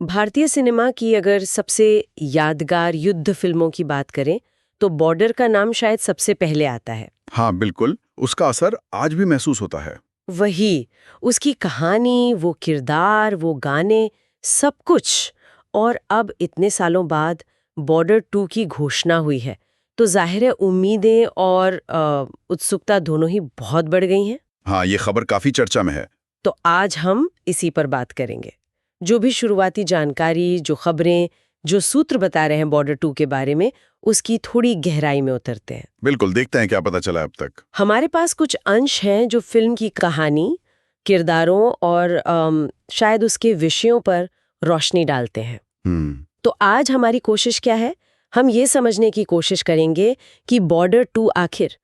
भारतीय सिनेमा की अगर सबसे यादगार युद्ध फिल्मों की बात करें तो बॉर्डर का नाम शायद सबसे पहले आता है। हाँ बिल्कुल, उसका असर आज भी महसूस होता है। वही, उसकी कहानी, वो किरदार, वो गाने, सब कुछ। और अब इतने सालों बाद बॉर्डर 2 की घोषणा हुई है, तो जाहिर है उम्मीदें और उत्सुकता दोनों ही बहुत बढ़ गई हैं। हाँ, ये खबर काफी चर्चा में है। तो आज हम इसी पर बात करेंगे। जो भी शुरुआती जानकारी, जो खबरें, जो सूत्र बता रहे हैं बॉर्डर 2 के बारे में, उसकी थोड़ी गहराई में उतरते हैं। बिल्कुल, देखते हैं क्या पता चला अब तक। हमारे पास कुछ अंश हैं जो फिल्म की कहानी, किरदारों और शायद उसके विषयों पर रोशनी डालते हैं। तो आज हमारी कोशिश क्या है? हम ये समझने की कोशिश करेंगे कि बॉर्डर 2 आखिर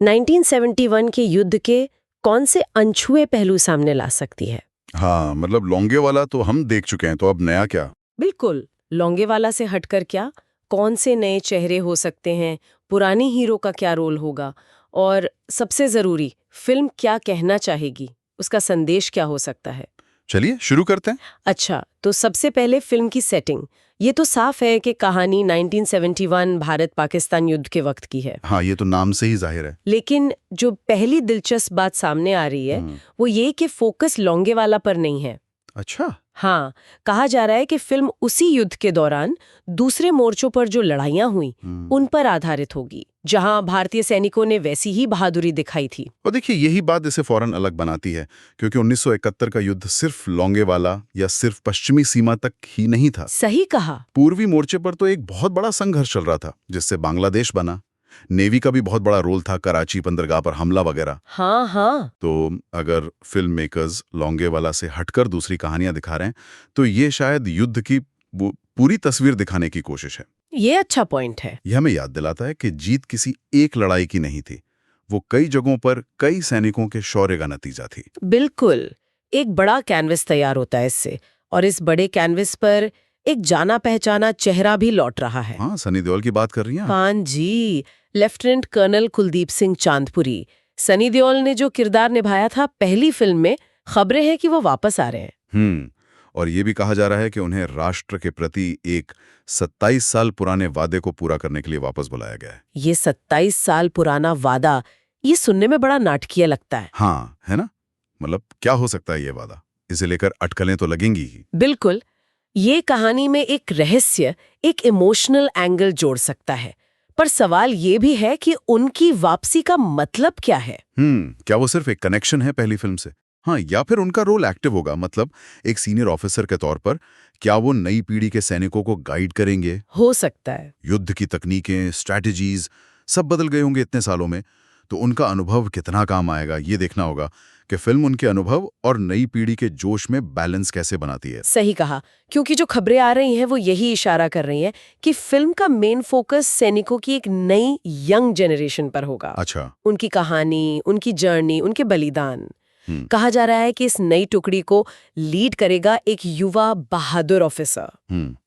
1971 के युद्ध के कौन से अनछुए पहलू सामने ला सकती है। हाँ, मतलब लोंगेवाला तो हम देख चुके हैं, तो अब नया क्या? बिल्कुल, लोंगेवाला से हटकर क्या, कौन से नए चेहरे हो सकते हैं, पुरानी हीरो का क्या रोल होगा, और सबसे जरूरी, फिल्म क्या कहना चाहेगी, उसका संदेश क्या हो सकता है। चलिए शुरू करते हैं। अच्छा, तो सबसे पहले फिल्म की सेटिंग। ये तो साफ है कि कहानी 1971 भारत-पाकिस्तान युद्ध के वक्त की है। हाँ, ये तो नाम से ही जाहिर है। लेकिन जो पहली दिलचस्प बात सामने आ रही है, वो ये कि फोकस लोंगेवाला पर नहीं है। अच्छा। हाँ, कहा जा रहा है कि फिल्म उसी युद्ध के दौरान दूसरे मोर्चों पर जो लड़ाइयां हुई, उन पर आधारित होगी, जहां भारतीय सैनिकों ने वैसी ही बहादुरी दिखाई थी। और देखिए, यही बात इसे फौरन अलग बनाती है, क्योंकि 1971 का युद्ध सिर्फ लोंगेवाला या सिर्फ पश्चिमी सीमा तक ही नहीं था। सही कहा। पूर्वी मोर्चे पर तो एक बहुत बड़ा संघर्ष चल रहा था, जिससे बांग्लादेश बना। नेवी का भी बहुत बड़ा रोल था, कराची बंदरगाह पर हमला वगैरह। हाँ हाँ। तो अगर फिल्म मेकर्स लोंगेवाला से हटकर दूसरी कहानियां दिखा रहे हैं, तो ये शायद युद्ध की पूरी तस्वीर दिखाने की कोशिश है। ये अच्छा पॉइंट है। यह हमें याद दिलाता है कि जीत किसी एक लड़ाई की नहीं थी, वो कई जगहों पर कई सैनिकों के शौर्य का नतीजा थी। बिल्कुल, एक बड़ा कैनवस तैयार होता है इससे, और इस बड़े कैनवस पर एक जाना पहचाना चेहरा भी लौट रहा है। हाँ, सनी देओल की बात कर रही हैं आप? हाँ जी, लेफ्टिनेंट कर्नल कुलदीप सिंह चांदपुरी। सनी देओल ने जो किरदार निभाया था पहली फिल्म में, खबरें हैं कि वो वापस आ रहे हैं। और ये भी कहा जा रहा है कि उन्हें राष्ट्र के प्रति एक 27 साल पुराने वादे को पूरा करने के लिए वापस बुलाया गया है। ये 27 साल पुराना वादा, ये सुनने में बड़ा नाटकीय लगता है। हाँ, है ना? मतलब क्या हो सकता है ये वादा? इसे लेकर अटकलें तो लगेंगी ही। बिल्कुल, ये कहानी में एक रहस्य, एक इमोशनल एंगल जोड़ सकता है। पर सवाल ये भी है कि उनकी वापसी का मतलब क्या है। क्या वो सिर्फ एक कनेक्शन है पहली फिल्म से? हाँ, या फिर उनका रोल एक्टिव होगा, मतलब एक सीनियर ऑफिसर के तौर पर क्या वो नई पीढ़ी के सैनिकों को गाइड करेंगे? हो सकता है। युद्ध की तकनीकें, स्ट्रैटेजीज सब बदल गए होंगे इतने सालों में, तो उनका अनुभव कितना काम आएगा, ये देखना होगा कि फिल्म उनके अनुभव और नई पीढ़ी के जोश में बैलेंस कैसे बनाती है। सही कहा, क्योंकि जो खबरें आ रही हैं वो यही इशारा कर रही हैं कि फिल्म का मेन फोकस सैनिकों की एक नई यंग जनरेशन पर होगा। अच्छा। उनकी कहानी, उनकी जर्नी, उनके बलिदान। कहा जा रहा है कि इस नई टुकड़ी को लीड करेगा एक युवा बहादुर ऑफिसर,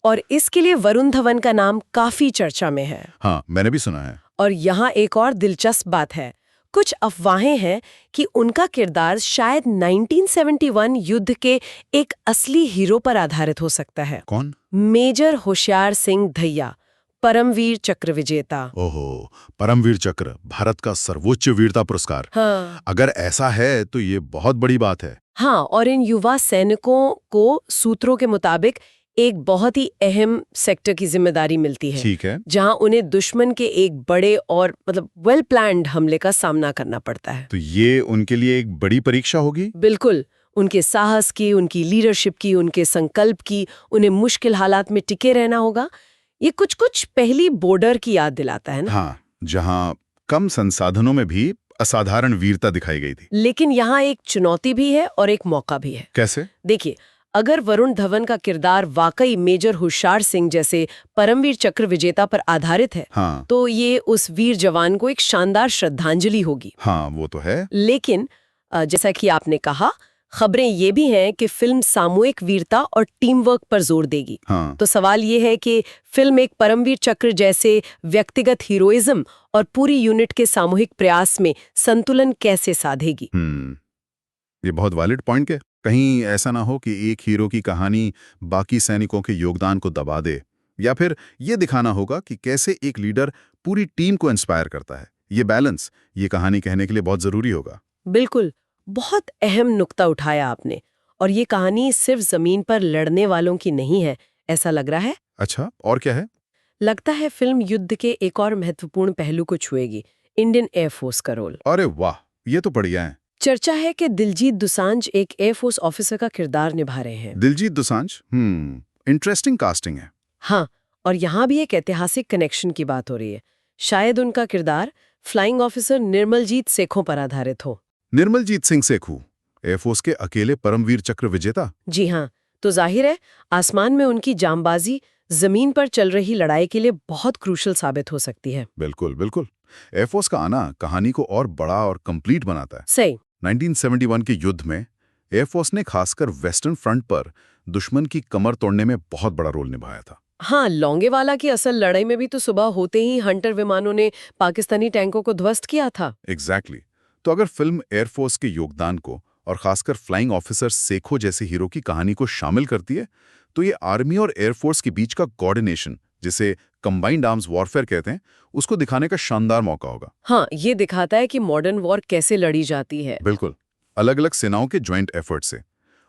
और इसके लिए वरुण धवन का नाम काफी चर्चा में है। हाँ, मैंने भी सुना है। और यहाँ एक और दिलचस्प बात है, कुछ अफवाहें हैं कि उनका किरदार शायद 1971 युद्ध के एक असली हीरो पर आधारित हो सकता है। कौन? मेजर होशियार सिंह दहिया, परमवीर चक्र विजेता। ओहो, परमवीर चक्र, भारत का सर्वोच्च वीरता पुरस्कार। हाँ अगर ऐसा है तो ये बहुत बड़ी बात है। हाँ, और इन युवा सैनिकों को सूत्रों के मुताबिक एक बहुत ही अहम सेक्टर की जिम्मेदारी मिलती है। ठीक है। जहां उन्हें दुश्मन के एक बड़े और मतलब वेल प्लान्ड हमले का सामना करना पड़ता है। तो ये उनके लिए एक बड़ी परीक्षा होगी। बिल्कुल, उनके साहस की, उनकी लीडरशिप की, उनके संकल्प की, उन्हें मुश्किल हालात में टिके रहना होगा। ये कुछ कुछ पहली बॉर्डर की याद दिलाता है ना। हाँ, जहाँ कम संसाधनों में भी असाधारण वीरता दिखाई गई थी। लेकिन यहाँ एक चुनौती भी है और एक मौका भी है। कैसे? देखिए, अगर वरुण धवन का किरदार वाकई मेजर होशियार सिंह जैसे परमवीर चक्र विजेता पर आधारित है, हाँ। तो ये उस वीर जवान को एक शानदार श्रद्धांजलि होगी। हाँ, वो तो है। लेकिन जैसा कि आपने कहा, खबरें ये भी हैं कि फिल्म सामूहिक वीरता और टीम वर्क पर जोर देगी। हाँ। तो सवाल ये है कि फिल्म एक परमवीर चक्र जैसे व्यक्तिगत हीरोइज्म और पूरी यूनिट के सामूहिक प्रयास में संतुलन कैसे साधेगी। ये बहुत वैलिड पॉइंट है। कहीं ऐसा ना हो कि एक हीरो की कहानी बाकी सैनिकों के योगदान को दबा दे, या फिर ये दिखाना होगा कि कैसे एक लीडर पूरी टीम को इंस्पायर करता है। ये बैलेंस ये कहानी कहने के लिए बहुत जरूरी होगा। बिल्कुल, बहुत अहम नुक्ता उठाया आपने। और ये कहानी सिर्फ जमीन पर लड़ने वालों की नहीं है, ऐसा लग रहा है। अच्छा, और क्या है? लगता है फिल्म युद्ध के एक और महत्वपूर्ण पहलू को छुएगी, इंडियन एयरफोर्स का रोल। अरे वाह, ये तो बढ़िया है। चर्चा है कि दिलजीत दोसांझ एक एयरफोर्स ऑफिसर का किरदार निभा रहे हैं। दिलजीत दोसांझ, इंटरेस्टिंग कास्टिंग है। हाँ, और यहाँ भी एक ऐतिहासिक कनेक्शन की बात हो रही है। शायद उनका किरदार फ्लाइंग ऑफिसर निर्मलजीत सेखों पर आधारित हो। निर्मलजीत सिंह सेखू, एयरफोर्स के अकेले परमवीर चक्र विजेता। जी हाँ, तो जाहिर है आसमान में उनकी जांबाजी जमीन पर चल रही लड़ाई के लिए बहुत क्रूशल साबित हो सकती है। बिल्कुल बिल्कुल। एयरफोर्स का आना कहानी को और बड़ा और कंप्लीट बनाता है। सही। 1971 के युद्ध में एयरफोर्स ने खासकर वेस्टर्न फ्रंट पर दुश्मन की कमर तोड़ने में बहुत बड़ा रोल निभाया था। हाँ, लोंगेवाला की असल लड़ाई में भी तो सुबह होते ही हंटर विमानों ने पाकिस्तानी टैंकों को ध्वस्त किया था। एग्जैक्टली। तो अगर फिल्म एयरफोर्स के योगदान को और खासकर फ्लाइंग ऑफिसर सेखो जैसे हीरो की कहानी को शामिल करती है, तो ये आर्मी और एयरफोर्स के बीच का कोऑर्डिनेशन, जिसे कंबाइंड आर्म्स वॉरफेयर कहते हैं, उसको दिखाने का शानदार मौका होगा। हाँ, ये दिखाता है कि मॉडर्न वॉर कैसे लड़ी जाती है। बिल्कुल, अलग अलग सेनाओं के ज्वाइंट एफर्ट से।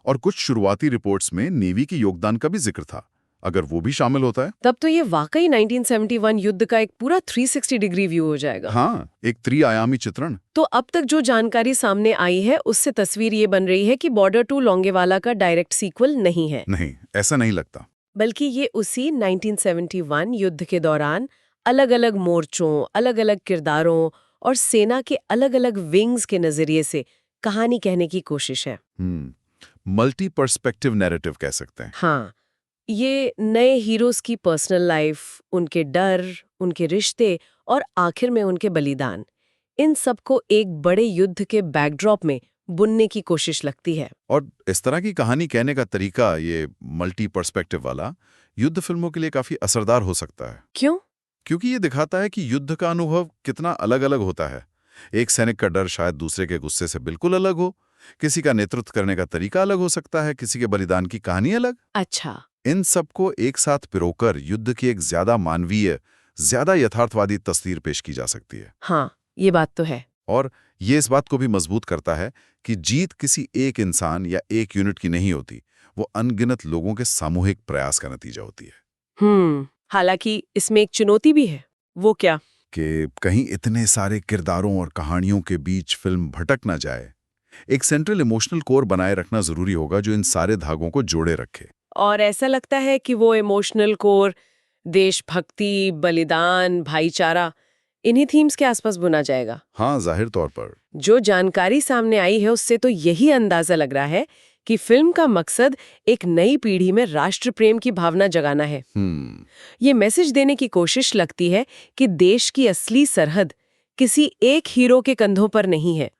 और कुछ शुरुआती रिपोर्ट्स में नेवी के योगदान का भी जिक्र था। अगर वो भी शामिल होता है तब तो ये वाकई 1971 युद्ध का एक पूरा 360 डिग्री व्यू हो जाएगा। हाँ, एक त्रिआयामी चित्रण। तो अब तक जो जानकारी सामने आई है उससे तस्वीर ये बन रही है कि बॉर्डर टू लोंगेवाला का डायरेक्ट सीक्वल नहीं है। नहीं, ऐसा नहीं लगता। बल्कि ये उसी 1971 युद्ध के दौरान अलग-अलग मोर्चों, अलग-अलग किरदारों और सेना के अलग-अलग विंग्स के नजरिए से कहानी कहने की कोशिश है। मल्टी पर्सपेक्टिव नैरेटिव कह सकते हैं। हाँ, ये नए हीरोज की पर्सनल लाइफ, उनके डर, उनके रिश्ते और आखिर में उनके बलिदान, इन सबको एक बड़े युद्ध के बैकड्रॉप में बुनने की कोशिश लगती है। और इस तरह की कहानी कहने का तरीका, ये मल्टी पर्सपेक्टिव वाला, युद्ध फिल्मों के लिए काफी असरदार हो सकता है। क्यों? क्योंकि ये दिखाता है कि युद्ध का अनुभव कितना अलग-अलग होता है। एक सैनिक का डर शायद दूसरे के गुस्से से बिल्कुल अलग हो, किसी का नेतृत्व करने का तरीका अलग हो सकता है, किसी के बलिदान की कहानी अलग। अच्छा। इन सबको एक साथ पिरोकर युद्ध की एक ज्यादा मानवीय, ज्यादा यथार्थवादी तस्वीर पेश की जा सकती है। हाँ, ये बात तो है। और ये इस बात को भी मजबूत करता है कि जीत किसी एक इंसान या एक यूनिट की नहीं होती, वो अनगिनत लोगों के सामूहिक प्रयास का नतीजा होती है। हालांकि इसमें एक चुनौती भी है। वो क्या? कि कहीं इतने सारे किरदारों और कहानियों के बीच फिल्म भटक ना जाए। एक सेंट्रल इमोशनल कोर बनाए रखना जरूरी होगा जो इन सारे धागों को जोड़े रखे। और ऐसा लगता है कि वो इमोशनल कोर देशभक्ति, बलिदान, भाईचारा, इन्हीं थीम्स के आसपास बुना जाएगा। हाँ, जाहिर तौर पर। जो जानकारी सामने आई है उससे तो यही अंदाजा लग रहा है कि फिल्म का मकसद एक नई पीढ़ी में राष्ट्र प्रेम की भावना जगाना है। ये मैसेज देने की कोशिश लगती है कि देश की असली सरहद किसी एक हीरो के कंधों पर नहीं है,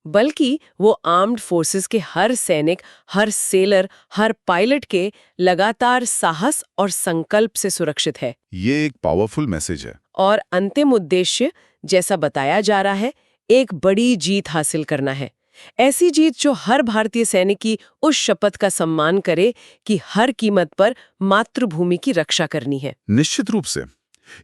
बल्कि वो आर्म्ड फोर्सेस के हर सैनिक, हर सेलर, हर पायलट के लगातार साहस और संकल्प से सुरक्षित है। ये एक पावरफुल मैसेज है। और अंतिम उद्देश्य, जैसा बताया जा रहा है, एक बड़ी जीत हासिल करना है। ऐसी जीत जो हर भारतीय सैनिक की उस शपथ का सम्मान करे कि हर कीमत पर मातृभूमि की रक्षा करनी है। निश्चित रूप से।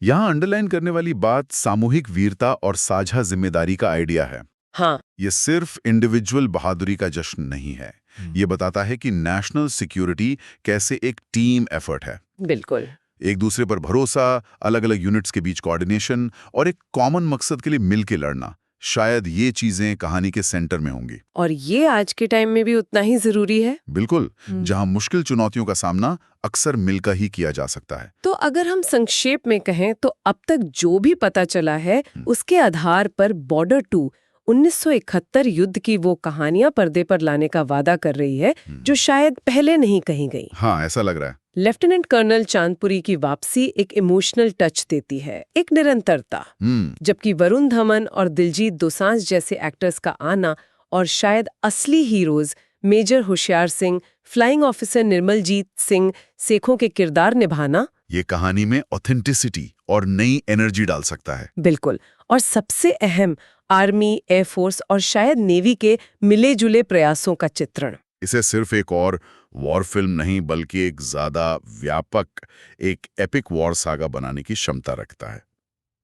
यहाँ अंडरलाइन करने वाली बात सामूहिक वीरता और साझा जिम्मेदारी का आइडिया है। हाँ, ये सिर्फ इंडिविजुअल बहादुरी का जश्न नहीं है। ये बताता है कि नेशनल सिक्योरिटी कैसे एक टीम एफर्ट है। बिल्कुल। एक दूसरे पर भरोसा, अलग अलग यूनिट्स के बीच कोऑर्डिनेशन और एक कॉमन मकसद के लिए मिलकर लड़ना, शायद ये चीजें कहानी के सेंटर में होंगी। और ये आज के टाइम में भी उतना ही जरूरी है। बिल्कुल, जहां मुश्किल चुनौतियों का सामना अक्सर मिलकर ही किया जा सकता है। तो अगर हम संक्षेप में कहें तो अब तक जो भी पता चला है उसके आधार पर बॉर्डर 2 1971 युद्ध की वो कहानियां पर्दे पर लाने का वादा कर रही है जो शायद पहले नहीं कही गई। हाँ, ऐसा लग रहा है। लेफ्टिनेंट कर्नल चांदपुरी की वापसी एक इमोशनल टच देती है, एक निरंतरता। जबकि वरुण धवन और दिलजीत दोसांझ जैसे एक्टर्स का आना और शायद असली heroes major Hoshiyar Singh, flying officer Nirmaljit Singh Sekhon के किरदार निभाना, ये कहानी में ऑथेंटिसिटी और नई एनर्जी डाल सकता है। बिल्कुल। और सबसे अहम, आर्मी, एयरफोर्स और शायद नेवी के मिले जुले प्रयासों का चित्रण। इसे सिर्फ एक और वॉर फिल्म नहीं बल्कि एक ज्यादा व्यापक, एक एपिक वॉर सागा बनाने की क्षमता रखता है।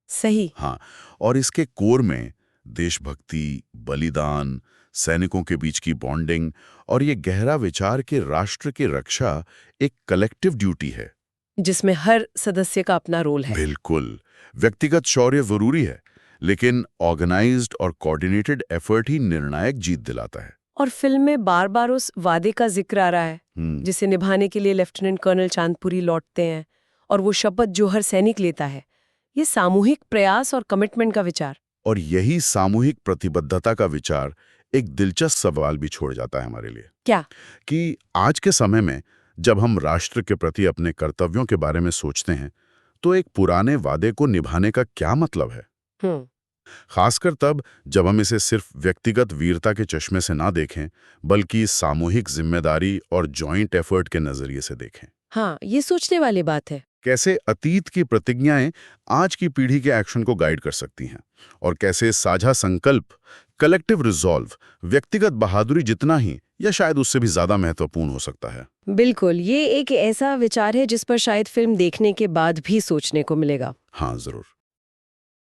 सही। हाँ, और इसके कोर में देशभक्ति, बलिदान, सैनिकों के बीच की बॉन्डिंग और ये गहरा विचार कि राष्ट्र की रक्षा एक कलेक्टिव ड्यूटी है, जिसमें हर सदस्य का अपना रोल है। बिल्कुल। व्यक्तिगत शौर्य जरूरी है, लेकिन ऑर्गेनाइज्ड और कोऑर्डिनेटेड एफर्ट ही निर्णायक जीत दिलाता है। और फिल्म में बार बार उस वादे का जिक्र आ रहा है जिसे निभाने के लिए लेफ्टिनेंट कर्नल चांदपुरी लौटते हैं, और वो शपथ जो हर सैनिक लेता है, ये सामूहिक प्रयास और कमिटमेंट का विचार। और यही सामूहिक प्रतिबद्धता का विचार एक दिलचस्प सवाल भी छोड़ जाता है हमारे लिए। क्या? कि आज के समय में जब हम राष्ट्र के प्रति अपने कर्तव्यों के बारे में सोचते हैं, तो एक पुराने वादे को निभाने का क्या मतलब है? खासकर तब जब हम इसे सिर्फ व्यक्तिगत वीरता के चश्मे से ना देखें, बल्कि सामूहिक जिम्मेदारी और जॉइंट एफर्ट के नजरिए से देखें। हाँ, ये सोचने वाली बात है। कैसे अतीत की प्रतिज्ञाएं आज की पीढ़ी के एक्शन को गाइड कर सकती हैं, और कैसे साझा संकल्प, कलेक्टिव रिजॉल्व, व्यक्तिगत बहादुरी जितना ही या शायद उससे भी ज्यादा महत्वपूर्ण हो सकता है। बिल्कुल, ये एक ऐसा विचार है जिस पर शायद फिल्म देखने के बाद भी सोचने को मिलेगा। हाँ, जरूर।